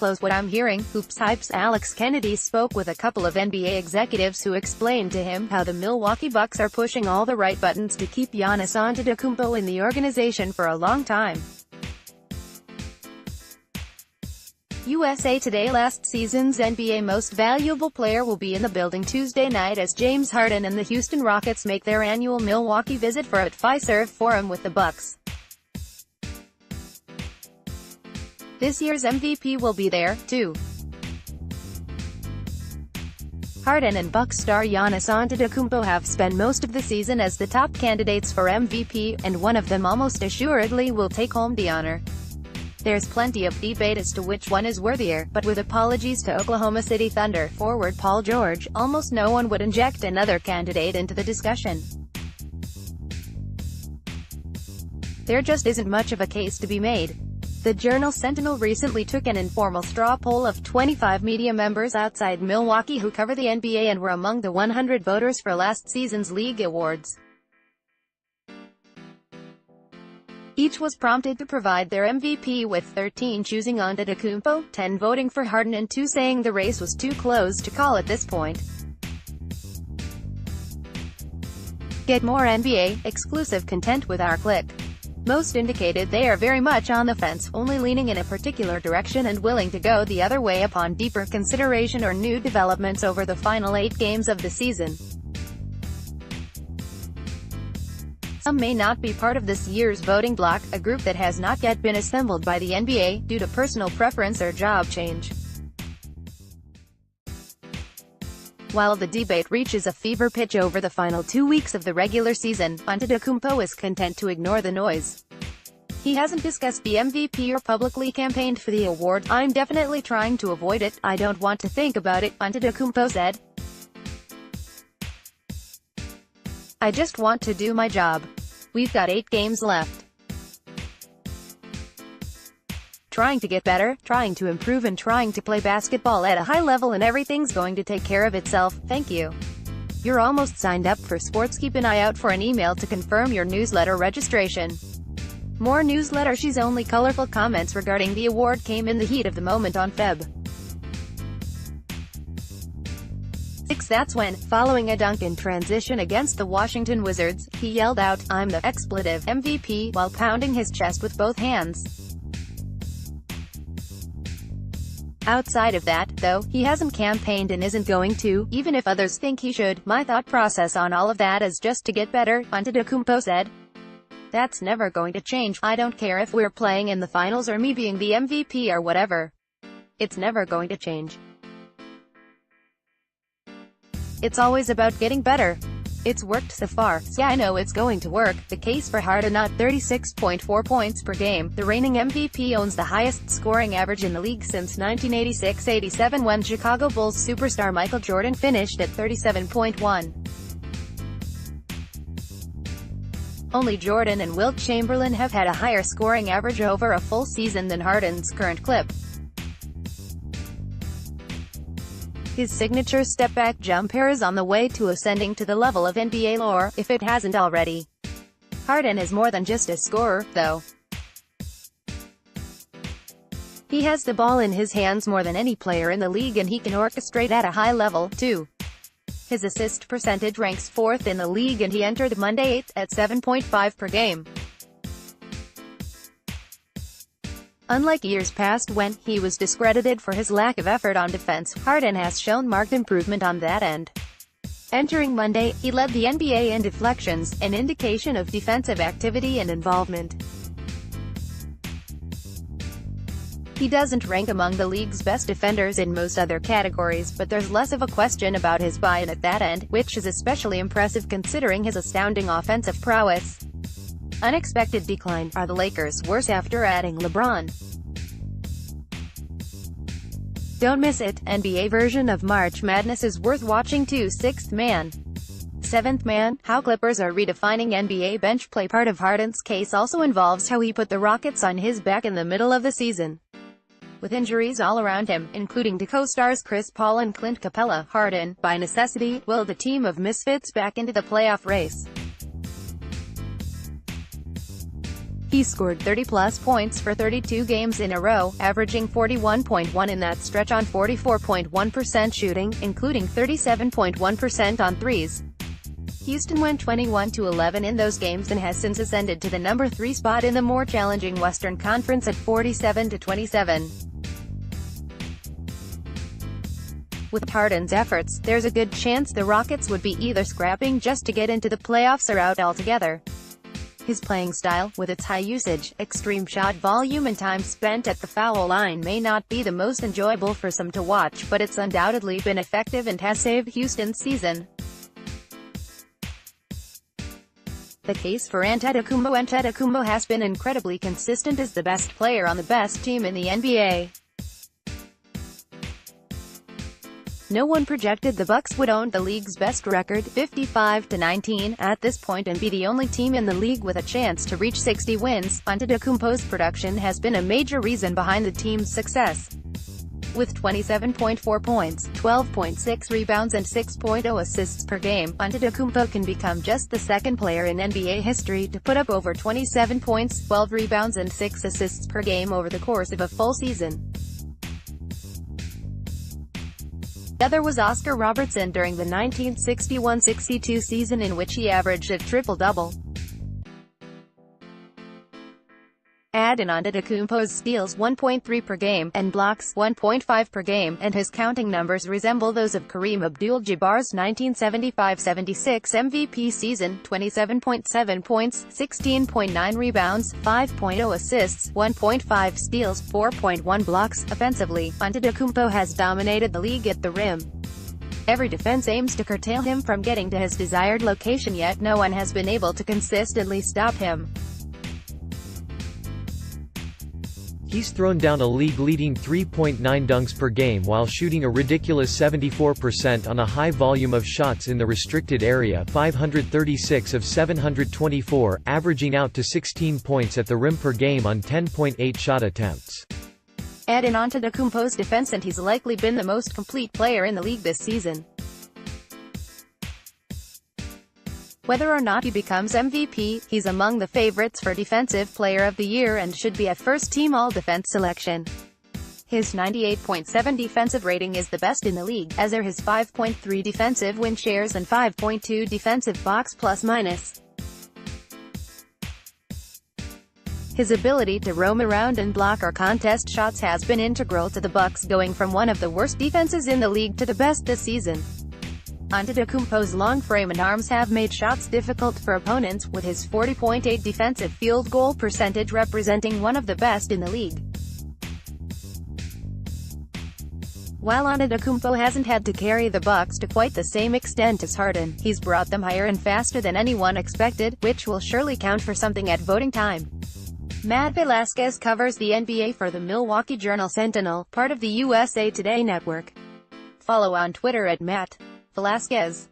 disclose what I'm hearing. HoopsHype's Alex Kennedy spoke with a couple of NBA executives who explained to him how the Milwaukee Bucks are pushing all the right buttons to keep Giannis Antetokounmpo in the organization for a long time. USA Today: last season's NBA Most Valuable Player will be in the building Tuesday night as James Harden and the Houston Rockets make their annual Milwaukee visit at Fiserv Forum with the Bucks. This year's MVP will be there, too. Harden and Bucks star Giannis Antetokounmpo have spent most of the season as the top candidates for MVP, and one of them almost assuredly will take home the honor. There's plenty of debate as to which one is worthier, but with apologies to Oklahoma City Thunder forward Paul George, almost no one would inject another candidate into the discussion. There just isn't much of a case to be made. The Journal-Sentinel recently took an informal straw poll of 25 media members outside Milwaukee who cover the NBA and were among the 100 voters for last season's league awards. Each was prompted to provide their MVP, with 13 choosing Antetokounmpo, 10 voting for Harden and 2 saying the race was too close to call at this point. Get more NBA exclusive content with our click. Most indicated they are very much on the fence, only leaning in a particular direction and willing to go the other way upon deeper consideration or new developments over the final 8 games of the season. Some may not be part of this year's voting bloc, a group that has not yet been assembled by the NBA, due to personal preference or job change. While the debate reaches a fever pitch over the final 2 weeks of the regular season, Antetokounmpo is content to ignore the noise. He hasn't discussed the MVP or publicly campaigned for the award. "I'm definitely trying to avoid it, I don't want to think about it," Antetokounmpo said. "I just want to do my job. We've got 8 games left. Trying to get better, trying to improve and trying to play basketball at a high level, and everything's going to take care of itself, thank you. You're almost signed up for sports. Keep an eye out for an email to confirm your newsletter registration." More newsletter. She's only colorful comments regarding the award came in the heat of the moment on Feb. 6. That's when, following a dunk in transition against the Washington Wizards, he yelled out, "I'm the expletive MVP," while pounding his chest with both hands. Outside of that, though, he hasn't campaigned and isn't going to, even if others think he should. "My thought process on all of that is just to get better," Antetokounmpo said. "That's never going to change. I don't care if we're playing in the finals or me being the MVP or whatever. It's never going to change. It's always about getting better. It's worked so far, so I know it's going to work." The case for Harden at 36.4 points per game. The reigning MVP owns the highest scoring average in the league since 1986-87, when Chicago Bulls superstar Michael Jordan finished at 37.1. Only Jordan and Wilt Chamberlain have had a higher scoring average over a full season than Harden's current clip. His signature step-back jumper is on the way to ascending to the level of NBA lore, if it hasn't already. Harden is more than just a scorer, though. He has the ball in his hands more than any player in the league, and he can orchestrate at a high level, too. His assist percentage ranks 4th in the league, and he entered Monday 8th at 7.5 per game. Unlike years past when he was discredited for his lack of effort on defense, Harden has shown marked improvement on that end. Entering Monday, he led the NBA in deflections, an indication of defensive activity and involvement. He doesn't rank among the league's best defenders in most other categories, but there's less of a question about his buy-in at that end, which is especially impressive considering his astounding offensive prowess. Unexpected decline. Are the Lakers worse after adding LeBron? Don't miss it. NBA version of March Madness is worth watching too. 6th man. 7th man. How Clippers are redefining NBA bench play. Part of Harden's case also involves how he put the Rockets on his back in the middle of the season. With injuries all around him, including to co-stars Chris Paul and Clint Capella, Harden, by necessity, willed the team of misfits back into the playoff race. He scored 30-plus points for 32 games in a row, averaging 41.1 in that stretch on 44.1% shooting, including 37.1% on threes. Houston went 21-11 in those games and has since ascended to the number 3 spot in the more challenging Western Conference at 47-27. With Harden's efforts, there's a good chance the Rockets would be either scrapping just to get into the playoffs or out altogether. His playing style, with its high usage, extreme shot volume and time spent at the foul line may not be the most enjoyable for some to watch, but it's undoubtedly been effective and has saved Houston's season. The case for Antetokounmpo has been incredibly consistent as the best player on the best team in the NBA. No one projected the Bucks would own the league's best record, 55-19, at this point and be the only team in the league with a chance to reach 60 wins. Antetokounmpo's production has been a major reason behind the team's success. With 27.4 points, 12.6 rebounds and 6.0 assists per game, Antetokounmpo can become just the second player in NBA history to put up over 27 points, 12 rebounds and 6 assists per game over the course of a full season. The other was Oscar Robertson during the 1961-62 season, in which he averaged a triple-double. Add in Antetokounmpo's steals 1.3 per game, and blocks 1.5 per game, and his counting numbers resemble those of Kareem Abdul-Jabbar's 1975-76 MVP season: 27.7 points, 16.9 rebounds, 5.0 assists, 1.5 steals, 4.1 blocks. Offensively, Antetokounmpo has dominated the league at the rim. Every defense aims to curtail him from getting to his desired location, yet no one has been able to consistently stop him. He's thrown down a league-leading 3.9 dunks per game while shooting a ridiculous 74% on a high volume of shots in the restricted area, 536 of 724, averaging out to 16 points at the rim per game on 10.8 shot attempts. Add in Antetokounmpo's defense and he's likely been the most complete player in the league this season. Whether or not he becomes MVP, he's among the favorites for Defensive Player of the Year and should be a first-team All-Defense selection. His 98.7 defensive rating is the best in the league, as are his 5.3 defensive win shares and 5.2 defensive box plus-minus. His ability to roam around and block or contest shots has been integral to the Bucks going from one of the worst defenses in the league to the best this season. Antetokounmpo's long frame and arms have made shots difficult for opponents, with his 40.8 defensive field goal percentage representing one of the best in the league. While Antetokounmpo hasn't had to carry the Bucks to quite the same extent as Harden, he's brought them higher and faster than anyone expected, which will surely count for something at voting time. Matt Velasquez covers the NBA for the Milwaukee Journal-Sentinel, part of the USA Today network. Follow on Twitter at Matt Velasquez.